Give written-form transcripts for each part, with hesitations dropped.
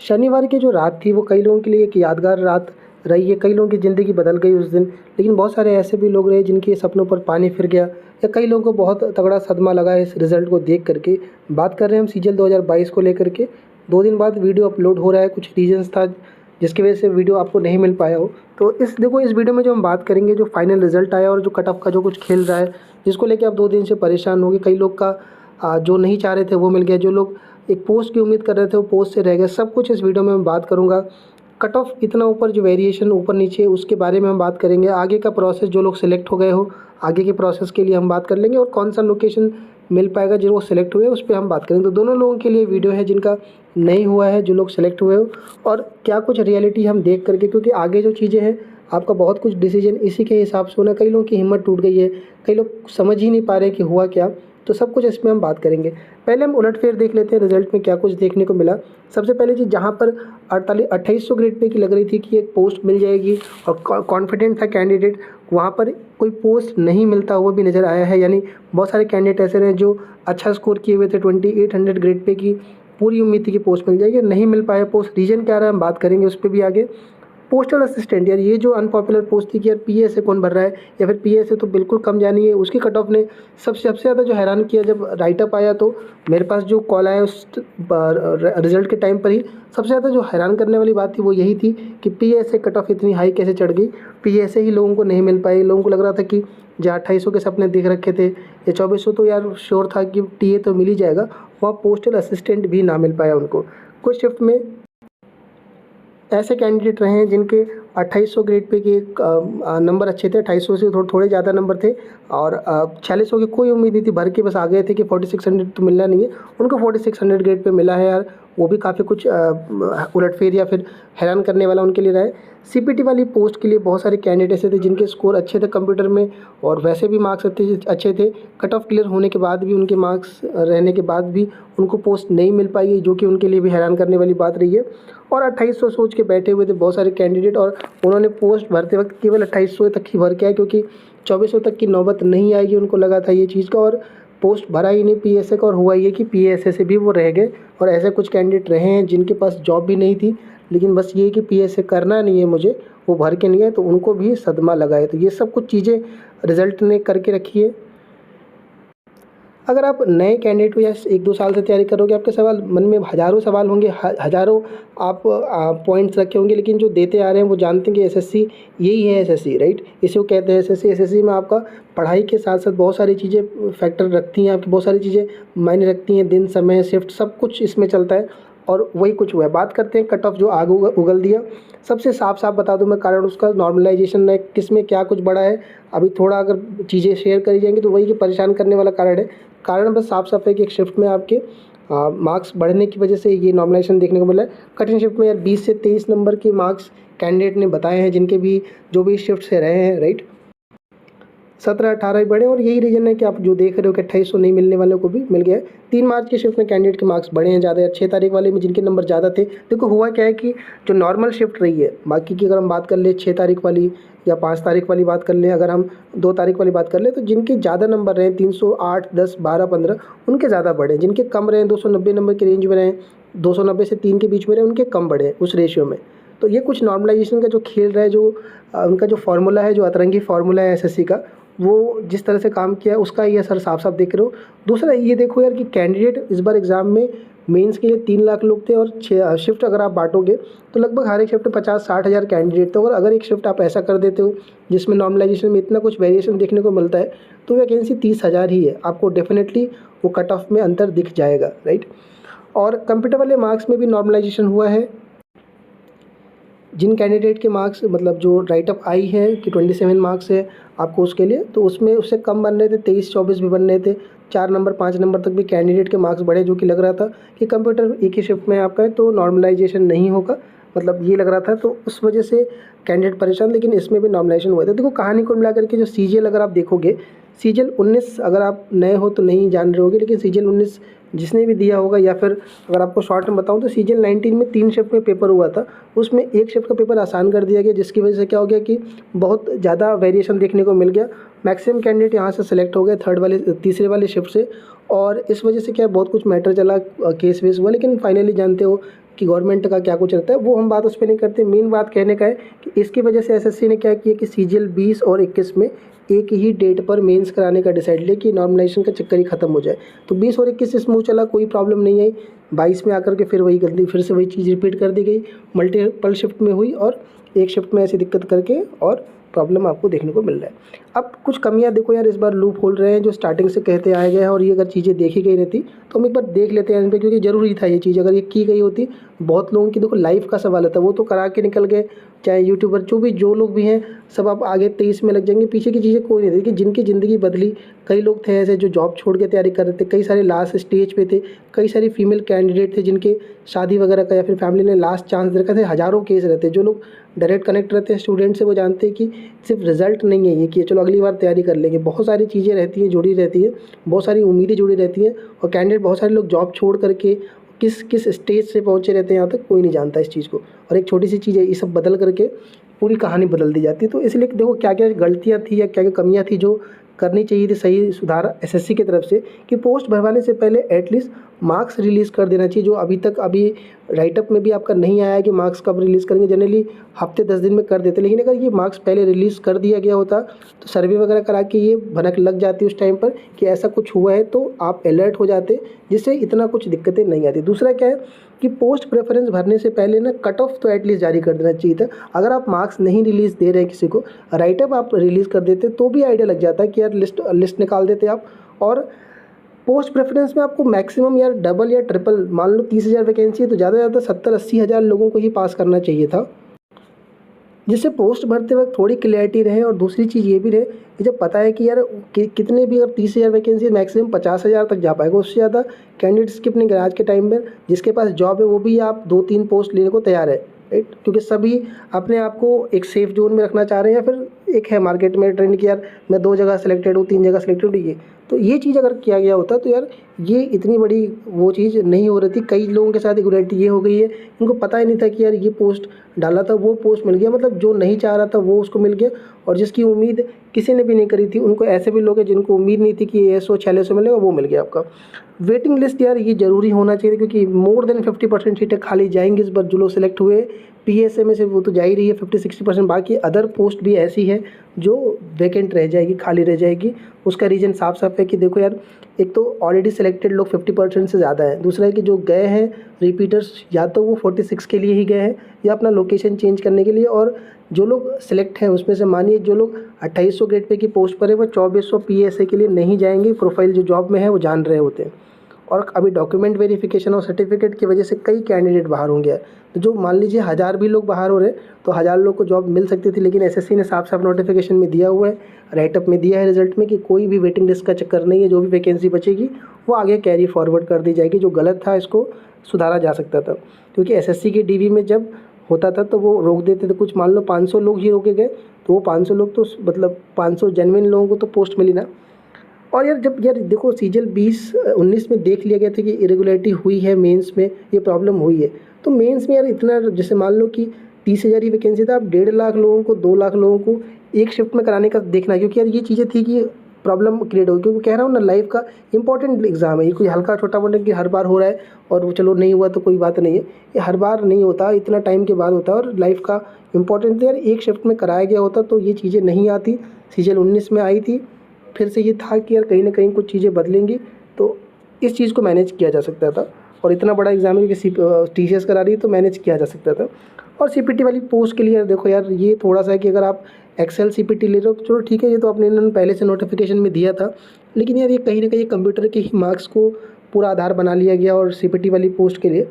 शनिवार की जो रात थी वो कई लोगों के लिए एक यादगार रात रही है, कई लोगों की ज़िंदगी बदल गई उस दिन। लेकिन बहुत सारे ऐसे भी लोग रहे जिनके सपनों पर पानी फिर गया या कई लोगों को बहुत तगड़ा सदमा लगा इस रिज़ल्ट को देख कर के। बात कर रहे हैं हम सीजीएल 2022 को लेकर के। 2 दिन बाद वीडियो अपलोड हो रहा है, कुछ रीज़न्स था जिसकी वजह से वीडियो आपको नहीं मिल पाया हो। तो इस वीडियो में जो हम बात करेंगे जो फाइनल रिज़ल्ट आया और जो कट ऑफ का जो कुछ खेल रहा है, जिसको लेके आप 2 दिन से परेशान हो गए। कई लोग का जो नहीं चाह रहे थे वो मिल गया, जो लोग एक पोस्ट की उम्मीद कर रहे थे वो पोस्ट से रह गए। सब कुछ इस वीडियो में मैं बात करूँगा। कट ऑफ इतना ऊपर जो वेरिएशन ऊपर नीचे उसके बारे में हम बात करेंगे। आगे का प्रोसेस जो लोग सेलेक्ट हो गए हो, आगे के प्रोसेस के लिए हम बात कर लेंगे और कौन सा लोकेशन मिल पाएगा जो वो सेलेक्ट हुए उस पर हम बात करेंगे। तो दोनों लोगों के लिए वीडियो है जिनका नहीं हुआ है, जो लोग सेलेक्ट हुए हो, और क्या कुछ रियलिटी हम देख करके, क्योंकि आगे जो चीज़ें हैं आपका बहुत कुछ डिसीजन इसी के हिसाब से होना। कई लोगों की हिम्मत टूट गई है, कई लोग समझ ही नहीं पा रहे कि हुआ क्या। तो सब कुछ इसमें हम बात करेंगे। पहले हम उलटफेर देख लेते हैं रिजल्ट में क्या कुछ देखने को मिला। सबसे पहले चीज़, जहाँ पर 2800 ग्रेड पे की लग रही थी कि एक पोस्ट मिल जाएगी और कॉन्फिडेंट था कैंडिडेट, वहाँ पर कोई पोस्ट नहीं मिलता हुआ भी नज़र आया है। यानी बहुत सारे कैंडिडेट ऐसे रहे जो अच्छा स्कोर किए हुए थे, 2800 ग्रेड पे की पूरी उम्मीद थी कि पोस्ट मिल जाएगी, नहीं मिल पाया पोस्ट। रीज़न क्या रहा है हम बात करेंगे उस पर भी आगे। पोस्टल असिस्टेंट, यार ये जो अनपॉपुलर पोस्ट थी कि यार पीएसए कौन भर रहा है, या फिर पीएसए तो बिल्कुल कम जानी है, उसकी कट ऑफ ने सबसे ज़्यादा जो हैरान किया। जब राइटअप आया तो मेरे पास जो कॉल आया उस रिजल्ट के टाइम पर ही सबसे ज़्यादा जो हैरान करने वाली बात थी वो यही थी कि पीएसए कट ऑफ इतनी हाई कैसे चढ़ गई। पीएसए ही लोगों को नहीं मिल पाई। लोगों को लग रहा था कि जो 2800 के सपने देख रखे थे या 2400, तो यार श्योर था कि टीए तो मिल ही जाएगा, वहाँ पोस्टल असिस्टेंट भी ना मिल पाया उनको। कुछ शिफ्ट में ऐसे कैंडिडेट रहे हैं जिनके 2800 ग्रेड पे के नंबर अच्छे थे, 2800 से थोड़े ज़्यादा नंबर थे, और 4600 की कोई उम्मीद नहीं थी, भर के बस आ गए थे कि 4600 तो मिलना नहीं है। उनको 4600 ग्रेड पे मिला है यार, वो भी काफ़ी कुछ उलटफेर या फिर हैरान करने वाला उनके लिए रहा है। सीपीटी वाली पोस्ट के लिए बहुत सारे कैंडिडेट ऐसे थे जिनके स्कोर अच्छे थे कंप्यूटर में और वैसे भी मार्क्स अच्छे थे। कट ऑफ क्लियर होने के बाद भी, उनके मार्क्स रहने के बाद भी उनको पोस्ट नहीं मिल पाई है, जो कि उनके लिए भी हैरान करने वाली बात रही है। और 2800 सोच के बैठे हुए थे बहुत सारे कैंडिडेट, और उन्होंने पोस्ट भरते वक्त केवल 2800 तक ही भर के आए, क्योंकि 2400 तक की नौबत नहीं आएगी उनको लगा था ये चीज़ का, और पोस्ट भरा ही नहीं पीएसए का। और हुआ ये कि पीएसए से भी वो रह गए। और ऐसे कुछ कैंडिडेट रहे हैं जिनके पास जॉब भी नहीं थी, लेकिन बस ये कि पीएसए करना नहीं है मुझे, वो भर के नहीं आए, तो उनको भी सदमा लगा है। तो ये सब कुछ चीज़ें रिज़ल्ट ने करके रखी है। अगर आप नए कैंडिडेट हो या 1-2 साल से तैयारी करोगे, आपके सवाल मन में हज़ारों सवाल होंगे, हज़ारों आप पॉइंट्स रखे होंगे, लेकिन जो देते आ रहे हैं वो जानते हैं कि एसएससी यही है एसएससी, राइट। इसे वो कहते हैं एसएससी। एसएससी में आपका पढ़ाई के साथ साथ बहुत सारी चीज़ें फैक्टर रखती हैं, आपकी बहुत सारी चीज़ें मायने रखती हैं, दिन, समय, शिफ्ट, सब कुछ इसमें चलता है। और वही कुछ हुआ है। बात करते हैं कट ऑफ जो आगे उगल दिया। सबसे साफ बता दूं मैं कारण उसका, नॉर्मलाइजेशन में किस में क्या कुछ बड़ा है। अभी थोड़ा अगर चीज़ें शेयर करी जाएंगी तो वही कि परेशान करने वाला कारण है। कारण बस साफ है कि एक शिफ्ट में आपके मार्क्स बढ़ने की वजह से ये नॉर्मलाइजेशन देखने को मिला है। कठिन शिफ्ट में यार 20 से 23 नंबर के मार्क्स कैंडिडेट ने बताए हैं, जिनके भी जो भी शिफ्ट से रहे हैं, राइट। 17-18 ही बढ़े, और यही रीज़न है कि आप जो देख रहे हो कि 2800 नहीं मिलने वालों को भी मिल गया है। 3 मार्च की शिफ्ट में कैंडिडेट के मार्क्स बढ़े हैं ज़्यादा। 6 तारीख वाले में जिनके नंबर ज़्यादा थे, देखो हुआ क्या है कि जो नॉर्मल शिफ्ट रही है, बाकी की अगर हम बात कर ले 6 तारीख वाली या 5 तारीख वाली बात कर लें, अगर हम 2 तारीख वाली बात कर लें, तो जिनके ज़्यादा नंबर रहे 308, 10, 12, 15, उनके ज़्यादा बढ़े। जिनके कम रहे 290 नंबर के रेंज में रहे, 290 से 3 के बीच में रहे, उनके कम बढ़े उस रेशियो में। तो ये कुछ नॉर्मलाइजेशन का जो खेल रहा है, जो उनका जो फार्मूला है, जो अतरंगी फार्मूला है एसएससी का, वो जिस तरह से काम किया है उसका ये असर साफ देख रहे हो। दूसरा ये देखो यार कि कैंडिडेट इस बार एग्ज़ाम में मेंस के लिए 3 लाख लोग थे, और 6 शिफ्ट अगर आप बांटोगे तो लगभग हर एक शिफ्ट में 50-60 हज़ार कैंडिडेट थे। और अगर एक शिफ्ट आप ऐसा कर देते हो जिसमें नॉर्मलाइजेशन में इतना कुछ वेरिएशन देखने को मिलता है, तो वैकेंसी 30,000 ही है। आपको डेफिनेटली वो कट ऑफ में अंतर दिख जाएगा, राइट। और कंप्यूटर वाले मार्क्स में भी नॉर्मलाइजेशन हुआ है। जिन कैंडिडेट के मार्क्स, मतलब जो राइटअप आई है कि 27 मार्क्स है आपको उसके लिए, तो उसमें उससे कम बन रहे थे, 23-24 भी बन रहे थे। 4 नंबर 5 नंबर तक भी कैंडिडेट के मार्क्स बढ़े, जो कि लग रहा था कि कंप्यूटर एक ही शिफ्ट में आपका है तो नॉर्मलाइजेशन नहीं होगा, मतलब ये लग रहा था। तो उस वजह से कैंडिडेट परेशान, लेकिन इसमें भी नॉर्मलाइजेशन हुआ था। देखो कहानी को मिला करके जो सीजीएल अगर आप देखोगे, सीजीएल 19 अगर आप नए हो तो नहीं जान रहे होगे, लेकिन सीजीएल 19 जिसने भी दिया होगा, या फिर अगर आपको शॉर्ट में बताऊं तो सीजीएल 19 में 3 शिफ्ट में पेपर हुआ था। उसमें एक शिफ्ट का पेपर आसान कर दिया गया, जिसकी वजह से क्या हो गया कि बहुत ज़्यादा वेरिएशन देखने को मिल गया। मैक्सिमम कैंडिडेट यहाँ से सेलेक्ट हो गए तीसरे वाले शिफ्ट से, और इस वजह से क्या बहुत कुछ मैटर चला, केस वेस हुआ, लेकिन फाइनली जानते हो कि गवर्नमेंट का क्या कुछ रहता है, वो हम बात उस पर नहीं करते। मेन बात कहने का है कि इसकी वजह से एसएससी ने क्या किया कि सीजीएल 20 और 21 में एक ही डेट पर मेंस कराने का डिसाइड लिया कि नॉर्मलाइजेशन का चक्कर ही खत्म हो जाए। तो 20 और 21 से स्मूथ चला, कोई प्रॉब्लम नहीं आई। 22 में आकर के फिर वही गलती, फिर से वही चीज़ रिपीट कर दी गई, मल्टीपल शिफ्ट में हुई और एक शिफ्ट में ऐसी दिक्कत करके और प्रॉब्लम आपको देखने को मिल रहा है। अब कुछ कमियां देखो यार, इस बार लूप होल रहे हैं जो स्टार्टिंग से कहते आए गए हैं, और ये अगर चीज़ें देखी गई रहती तो हम एक बार देख लेते हैं इन पर, क्योंकि ज़रूरी था ये चीज़। अगर ये की गई होती, बहुत लोगों की देखो लाइफ का सवाल था, वो तो करा के निकल गए, चाहे यूट्यूबर जो लोग भी हैं सब अब आगे 23 में लग जाएंगे। पीछे की चीज़ें कोई नहीं थी कि जिनकी ज़िंदगी बदली। कई लोग थे ऐसे जो जॉब छोड़ के तैयारी कर रहे थे, कई सारे लास्ट स्टेज पे थे, कई सारी फीमेल कैंडिडेट थे जिनके शादी वगैरह का या फिर फैमिली ने लास्ट चांस दे रखा थे। हज़ारों केस रहते हैं। जो लोग डायरेक्ट कनेक्ट रहते हैं स्टूडेंट से, वो जानते हैं कि सिर्फ रिजल्ट नहीं है ये कि चलो अगली बार तैयारी कर लेंगे। बहुत सारी चीज़ें रहती हैं, जुड़ी रहती है, बहुत सारी उम्मीदें जुड़ी रहती हैं, और कैंडिडेट बहुत सारे लोग जॉब छोड़ करके किस किस स्टेज से पहुँचे रहते हैं, यहाँ तक कोई नहीं जानता इस चीज़ को। और एक छोटी सी चीज़ है, ये सब बदल करके पूरी कहानी बदल दी जाती है। तो इसलिए देखो क्या क्या गलतियाँ थी या क्या क्या कमियाँ थी जो करनी चाहिए थी, सही सुधार एसएससी की तरफ से, कि पोस्ट भरवाने से पहले एटलीस्ट मार्क्स रिलीज़ कर देना चाहिए, जो अभी राइटअप में भी आपका नहीं आया है कि मार्क्स कब रिलीज़ करेंगे। जनरली हफ्ते 10 दिन में कर देते, लेकिन अगर ये मार्क्स पहले रिलीज़ कर दिया गया होता तो सर्वे वगैरह करा के ये भनक लग जाती उस टाइम पर कि ऐसा कुछ हुआ है, तो आप अलर्ट हो जाते, जिससे इतना कुछ दिक्कतें नहीं आती। दूसरा क्या है कि पोस्ट प्रेफरेंस भरने से पहले ना कट ऑफ तो एटलीस्ट जारी कर देना चाहिए था। अगर आप मार्क्स नहीं रिलीज़ दे रहे हैं किसी को, राइटअप आप रिलीज़ कर देते तो भी आइडिया लग जाता है कि यार लिस्ट निकाल देते आप। और पोस्ट प्रेफरेंस में आपको मैक्सिमम यार डबल या ट्रिपल, मान लो 30,000 वैकेंसी है तो ज़्यादा से ज़्यादा 70-80 हज़ार लोगों को ही पास करना चाहिए था, जिससे पोस्ट भरते वक्त थोड़ी क्लैरिटी रहे। और दूसरी चीज़ ये भी रहे कि जब पता है कि यार कितने भी, अगर 30,000 वैकेंसी मैक्सिमम 50,000 तक जा पाएगा, उससे ज़्यादा कैंडिडेट स्किप नहीं करें। आज के टाइम में जिसके पास जॉब है वो भी आप 2-3 पोस्ट लेने को तैयार है, राइट, क्योंकि सभी अपने आप को एक सेफ जोन में रखना चाह रहे हैं, या फिर एक है मार्केट में ट्रेंड कि यार मैं 2 जगह सेलेक्टेड हूँ, 3 जगह सेलेक्टेड हूँ। तो ये चीज़ अगर किया गया होता तो यार ये इतनी बड़ी वो चीज़ नहीं हो रही थी। कई लोगों के साथ इक्वलिटी ये हो गई है, इनको पता ही नहीं था कि यार ये पोस्ट डाला था, वो पोस्ट मिल गया, मतलब जो नहीं चाह रहा था वो उसको मिल गया, और जिसकी उम्मीद किसी ने भी नहीं करी थी उनको, ऐसे भी लोग हैं जिनको उम्मीद नहीं थी कि 100-600 मिलेगा, वो मिल गया आपका। वेटिंग लिस्ट यार ये ज़रूरी होना चाहिए, क्योंकि मोर देन 50% सीटें खाली जाएंगी इस बार। जो लोग सेलेक्ट हुए पीएसए में से वो तो जा ही रही है 50-60%, बाकी अदर पोस्ट भी ऐसी है जो वैकेंट रह जाएगी, खाली रह जाएगी। उसका रीज़न साफ साफ है कि देखो यार, एक तो ऑलरेडी सेलेक्टेड लोग 50% से ज़्यादा है, दूसरा है कि जो गए हैं रिपीटर्स, या तो वो 46 के लिए ही गए हैं या अपना लोकेशन चेंज करने के लिए, और जो लोग सेलेक्ट हैं उसमें से मानिए जो लोग 2800 ग्रेड पे की पोस्ट पर है वो 2400 पीएसए के लिए नहीं जाएंगे। प्रोफाइल जो जॉब में है वो जान रहे होते हैं, और अभी डॉक्यूमेंट वेरिफिकेशन और सर्टिफिकेट की वजह से कई कैंडिडेट बाहर होंगे। तो जो मान लीजिए 1000 भी लोग बाहर हो रहे तो 1000 लोग को जॉब मिल सकती थी, लेकिन एसएससी ने साफ साफ नोटिफिकेशन में दिया हुआ है, राइटअप में दिया है रिजल्ट में, कि कोई भी वेटिंग लिस्ट का चक्कर नहीं है। जो भी वैकेंसी बचेगी वो आगे कैरी फॉरवर्ड कर दी जाएगी। जो गलत था इसको सुधारा जा सकता था, क्योंकि एसएससी के डीवी में जब होता था तो वो रोक देते थे। कुछ मान लो 500 लोग ही रोके गए, तो वो 500 लोग तो मतलब 500 जेन्युइन लोगों को तो पोस्ट मिली ना। और यार जब यार देखो सीजीएल 20-19 में देख लिया गया था कि इरेगुलरिटी हुई है, मेंस में ये प्रॉब्लम हुई है, तो मेंस में यार इतना, जैसे मान लो कि 30,000 ही वैकेंसी था, आप 1.5 लाख लोगों को, 2 लाख लोगों को एक शिफ्ट में कराने का देखना, क्योंकि यार ये चीज़ें थी कि प्रॉब्लम क्रिएट होगी। क्योंकि कह रहा हूँ ना, लाइफ का इंपॉर्टेंट एग्जाम है ये, कोई हल्का छोटा मोटा कि हर बार हो रहा है और वो चलो नहीं हुआ तो कोई बात नहीं है, ये हर बार नहीं होता, इतना टाइम के बाद होता है, और लाइफ का इंपॉर्टेंट यार एक शिफ्ट में कराया गया होता तो ये चीज़ें नहीं आती। सीजीएल 19 में आई थी, फिर से ये था कि यार कहीं ना कहीं कुछ चीज़ें बदलेंगी तो इस चीज़ को मैनेज किया जा सकता था, और इतना बड़ा एग्जाम है कि टीसीएस करा रही है तो मैनेज किया जा सकता था। और सीपीटी वाली पोस्ट के लिए यार देखो यार, ये थोड़ा सा है कि अगर आप एक्सेल सीपीटी ले रहे हो तो चलो ठीक है, ये तो आपने इन्होंने पहले से नोटिफिकेशन में दिया था, लेकिन यार ये कहीं ना कहीं कंप्यूटर के ही मार्क्स को पूरा आधार बना लिया गया। और सीपीटी वाली पोस्ट के लिए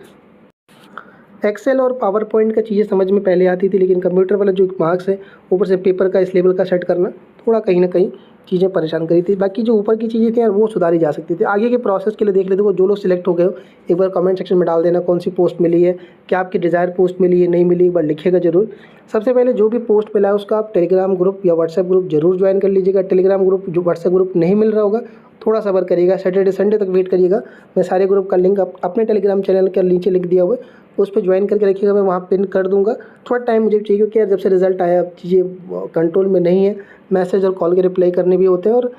एक्सेल और पावर पॉइंट का चीज़ें समझ में पहले आती थी, लेकिन कंप्यूटर वाला जो मार्क्स है, ऊपर से पेपर का इस लेवल का सेट करना थोड़ा कहीं ना कहीं चीज़ें परेशान करी थी। बाकी जो ऊपर की चीज़ें थी यार वो सुधारी जा सकती थी। आगे के प्रोसेस के लिए देख लेते हो, जो लोग सिलेक्ट हो गए हो एक बार कमेंट सेक्शन में डाल देना कौन सी पोस्ट मिली है, क्या आपकी डिज़ायर पोस्ट मिली है, नहीं मिली, एक बार लिखिएगा ज़रूर। सबसे पहले जो भी पोस्ट मिला है उसका आप टेलीग्राम ग्रुप या व्हाट्सएप ग्रुप जरूर ज्वाइन कर लीजिएगा। टेलीग्राम ग्रुप, जो व्हाट्सएप ग्रुप नहीं मिल रहा होगा थोड़ा सब्र करिएगा, सैटरडे संडे तक वेट करिएगा। मैं सारे ग्रुप का लिंक अपने टेलीग्राम चैनल के नीचे लिंक दिया हुआ है, उस पर ज्वाइन करके रखिएगा, मैं वहाँ पिन कर दूँगा। थोड़ा टाइम मुझे चाहिए, क्योंकि यार जब से रिजल्ट आया अब चीज़ें कंट्रोल में नहीं है, मैसेज और कॉल के रिप्लाई करने भी होते हैं, और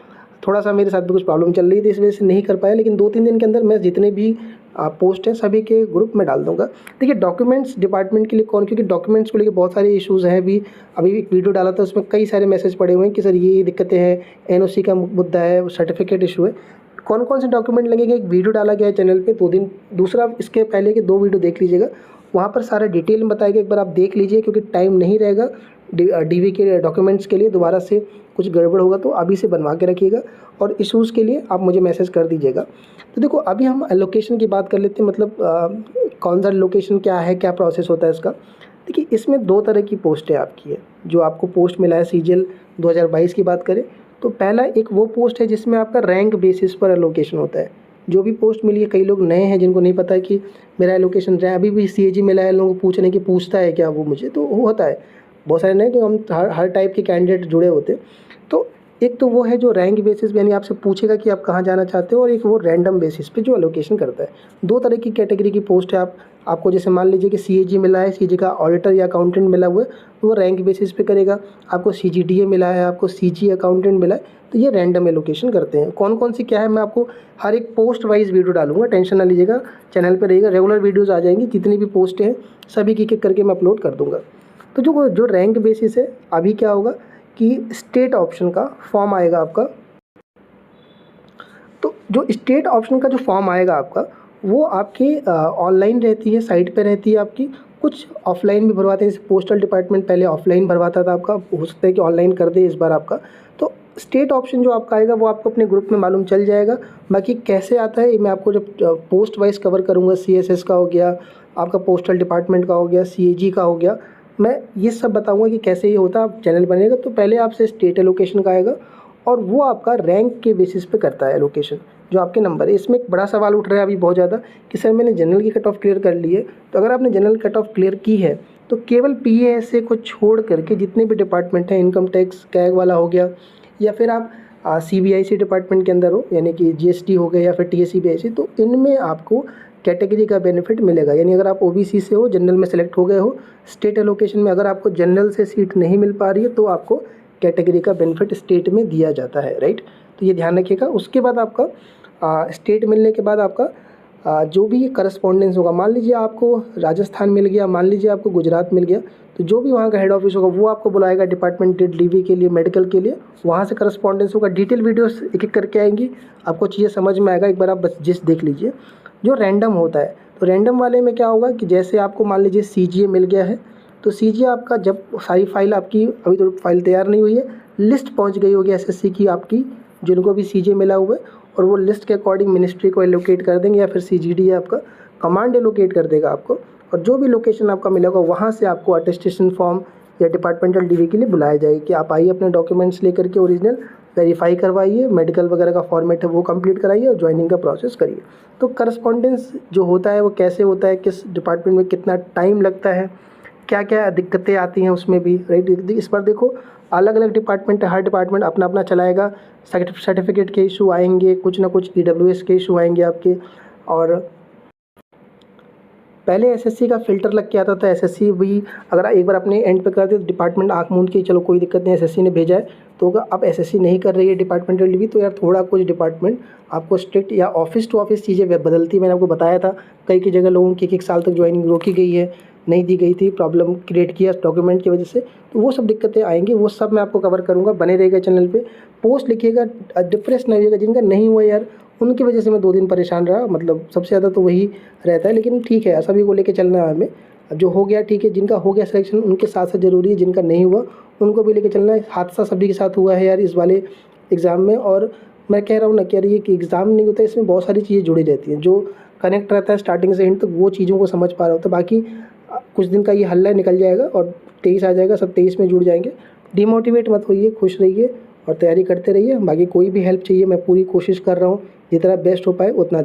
थोड़ा सा मेरे साथ भी कुछ प्रॉब्लम चल रही थी, इस वजह से नहीं कर पाया, लेकिन 2-3 दिन के अंदर मैं जितने भी पोस्ट हैं सभी के ग्रुप में डाल दूँगा। देखिए डॉक्यूमेंट्स डिपार्टमेंट के लिए क्योंकि डॉक्यूमेंट्स को लेकर बहुत सारे इश्यूज़ हैं। अभी एक वीडियो डाला था, उसमें कई सारे मैसेज पड़े हुए हैं कि सर ये दिक्कतें हैं, एनओसी का मुद्दा है, सर्टिफिकेट इशू है। कौन कौन से डॉक्यूमेंट लगेंगे, एक वीडियो डाला गया है चैनल पे 2 दिन। दूसरा इसके पहले के 2 वीडियो देख लीजिएगा, वहाँ पर सारा डिटेल में बताया गया, एक बार आप देख लीजिए, क्योंकि टाइम नहीं रहेगा डीवी के डॉक्यूमेंट्स के लिए दोबारा से कुछ गड़बड़ होगा तो अभी से बनवा के रखिएगा, और इश्यूज़ के लिए आप मुझे मैसेज कर दीजिएगा। तो देखो अभी हम एलोकेशन की बात कर लेते हैं, मतलब कौन सा लोकेशन क्या है, क्या प्रोसेस होता है इसका। देखिए इसमें 2 तरह की पोस्टें आपकी है, जो आपको पोस्ट मिला है सीजीएल 2022 की बात करें तो पहला एक वो पोस्ट है जिसमें आपका रैंक बेसिस पर एलोकेशन होता है। जो भी पोस्ट मिली है, कई लोग नए हैं जिनको नहीं पता है कि मेरा एलोकेशन अभी भी सीएजी मिला है, लोगों को पूछने की पूछता है क्या वो मुझे, तो होता है बहुत सारे नए, कि हम हर टाइप के कैंडिडेट जुड़े होते हैं। तो एक तो वो है जो रैंक बेसिस पे, यानी आपसे पूछेगा कि आप कहाँ जाना चाहते हो, और एक वो रैंडम बेसिस पे जो एलोकेशन करता है। 2 तरह की कैटेगरी की पोस्ट है। आपको जैसे मान लीजिए कि सीएजी मिला है, सीएजी का ऑडिटर या अकाउंटेंट मिला हुआ है, तो वो रैंक बेसिस पे करेगा। आपको सीजीडीए मिला है, आपको सीजी अकाउंटेंट मिला है, तो ये रैंडम एलोकेशन करते हैं। कौन कौन सी क्या है, मैं आपको हर एक पोस्ट वाइज वीडियो डालूंगा, टेंशन ना लीजिएगा, चैनल पर रहिएगा, रेगुलर वीडियोज़ आ जाएंगी, जितनी भी पोस्टें हैं सभी की एक करके मैं अपलोड कर दूँगा। तो जो रैंक बेसिस है, अभी क्या होगा कि स्टेट ऑप्शन का फॉर्म आएगा आपका। तो जो स्टेट ऑप्शन का जो फॉर्म आएगा आपका, वो आपकी ऑनलाइन रहती है, साइट पे रहती है आपकी। कुछ ऑफलाइन भी भरवाते हैं, जैसे पोस्टल डिपार्टमेंट पहले ऑफलाइन भरवाता था आपका, हो सकता है कि ऑनलाइन कर दे इस बार आपका। तो स्टेट ऑप्शन जो आपका आएगा वो आपको अपने ग्रुप में मालूम चल जाएगा। बाकी कैसे आता है ये मैं आपको जब पोस्ट वाइज कवर करूँगा, सीएसएस का हो गया, आपका पोस्टल डिपार्टमेंट का हो गया, सीएजी का हो गया, मैं ये सब बताऊंगा कि कैसे ये होता है। आप चैनल बनेगा तो पहले आपसे स्टेट एलोकेशन का आएगा, और वो आपका रैंक के बेसिस पे करता है एलोकेशन, जो आपके नंबर है। इसमें एक बड़ा सवाल उठ रहा है अभी बहुत ज़्यादा कि सर मैंने जनरल की कट ऑफ क्लियर कर ली है। तो अगर आपने जनरल कट ऑफ क्लियर की है तो केवल पीएएसए को छोड़ करके जितने भी डिपार्टमेंट हैं, इनकम टैक्स कैग वाला हो गया, या फिर आप सीबीआईसी डिपार्टमेंट के अंदर हो, यानी कि जीएसटी हो गया, या फिर टीएससीबीआईसी, तो इनमें आपको कैटेगरी का बेनिफिट मिलेगा। यानी अगर आप ओबीसी से हो, जनरल में सेलेक्ट हो गए हो, स्टेट एलोकेशन में अगर आपको जनरल से सीट नहीं मिल पा रही है तो आपको कैटेगरी का बेनिफिट स्टेट में दिया जाता है, राइट। तो ये ध्यान रखिएगा। उसके बाद आपका स्टेट मिलने के बाद आपका जो भी करस्पॉन्डेंस होगा, मान लीजिए आपको राजस्थान मिल गया, मान लीजिए आपको गुजरात मिल गया, तो जो भी वहाँ का हेड ऑफिस होगा वो आपको बुलाएगा डिपार्टमेंटल डीवी के लिए, मेडिकल के लिए, वहाँ से करस्पॉन्डेंस होगा। डिटेल वीडियोस एक एक करके आएंगी, आपको चीज़ें समझ में आएगा, एक बार आप बस जिस देख लीजिए। जो रैंडम होता है, तो रैंडम वाले में क्या होगा कि जैसे आपको मान लीजिए सीजीए मिल गया है, तो सीजीए आपका जब सारी फाइल आपकी, अभी तो फाइल तैयार नहीं हुई है, लिस्ट पहुंच गई होगी एसएससी की आपकी, जिनको भी सीजीए मिला हुआ है, और वो लिस्ट के अकॉर्डिंग मिनिस्ट्री को एलोकेट कर देंगे, या फिर सीजीडी आपका कमांड एलोकेट कर देगा आपको, और जो भी लोकेशन आपका मिला होगा वहाँ से आपको अटेस्टेशन फॉर्म या डिपार्टमेंटल डीवी के लिए बुलाया जाएगा कि आप आइए अपने डॉक्यूमेंट्स लेकर के, ओरिजिनल वेरीफाई करवाइए, मेडिकल वगैरह का फॉर्मेट है वो कंप्लीट कराइए, और ज्वाइनिंग का प्रोसेस करिए। तो करस्पॉन्डेंस जो होता है वो कैसे होता है, किस डिपार्टमेंट में कितना टाइम लगता है, क्या क्या दिक्कतें आती हैं उसमें भी, राइट। इस पर देखो अलग अलग डिपार्टमेंट है, हर डिपार्टमेंट अपना अपना चलाएगा। सर्टिफिकेट के इशू आएंगे, कुछ ना कुछ ईडब्ल्यूएस के इशू आएंगे आपके। और पहले एसएससी का फ़िल्टर लग के आता था, एसएससी भी अगर एक बार अपने एंड पे कर दे तो डिपार्टमेंट आँख मूंद के चलो कोई दिक्कत नहीं, एसएससी ने भेजा है तो होगा। अब एसएससी नहीं कर रही है डिपार्टमेंटल डीवी, तो यार थोड़ा कुछ डिपार्टमेंट आपको स्ट्रिक्ट या ऑफिस टू ऑफिस चीज़ें बदलती। मैंने आपको बताया था कई जगह लोगों की 1 साल तक ज्वाइनिंग रोकी गई है, नहीं दी गई थी, प्रॉब्लम क्रिएट किया डॉक्यूमेंट की वजह से। तो वो सब दिक्कतें आएंगी, वो सब मैं आपको कवर करूँगा, बने रहेगा चैनल पे। पोस्ट लिखिएगा, डिप्रेस नहीं होइएगा, जिनका नहीं हुआ यार उनकी वजह से मैं 2 दिन परेशान रहा, मतलब सबसे ज़्यादा तो वही रहता है, लेकिन ठीक है सभी को लेके चलना है हमें। अब जो हो गया ठीक है, जिनका हो गया सिलेक्शन उनके साथ साथ ज़रूरी है, जिनका नहीं हुआ उनको भी लेके चलना है। हादसा सभी के साथ हुआ है यार इस वाले एग्ज़ाम में, और मैं कह रहा हूँ ना कि यार ये कि एग्ज़ाम नहीं होता, इसमें बहुत सारी चीज़ें जुड़ी रहती हैं, जो कनेक्ट रहता है स्टार्टिंग से एंड तक, वो चीज़ों को समझ पा रहा होता है। बाकी कुछ दिन का ये हल्ला निकल जाएगा और 23 आ जाएगा, सब 23 में जुड़ जाएंगे। डिमोटिवेट मत होइए, खुश रहिए और तैयारी करते रहिए। बाकी कोई भी हेल्प चाहिए मैं पूरी कोशिश कर रहा हूँ, जितना बेस्ट हो पाए उतना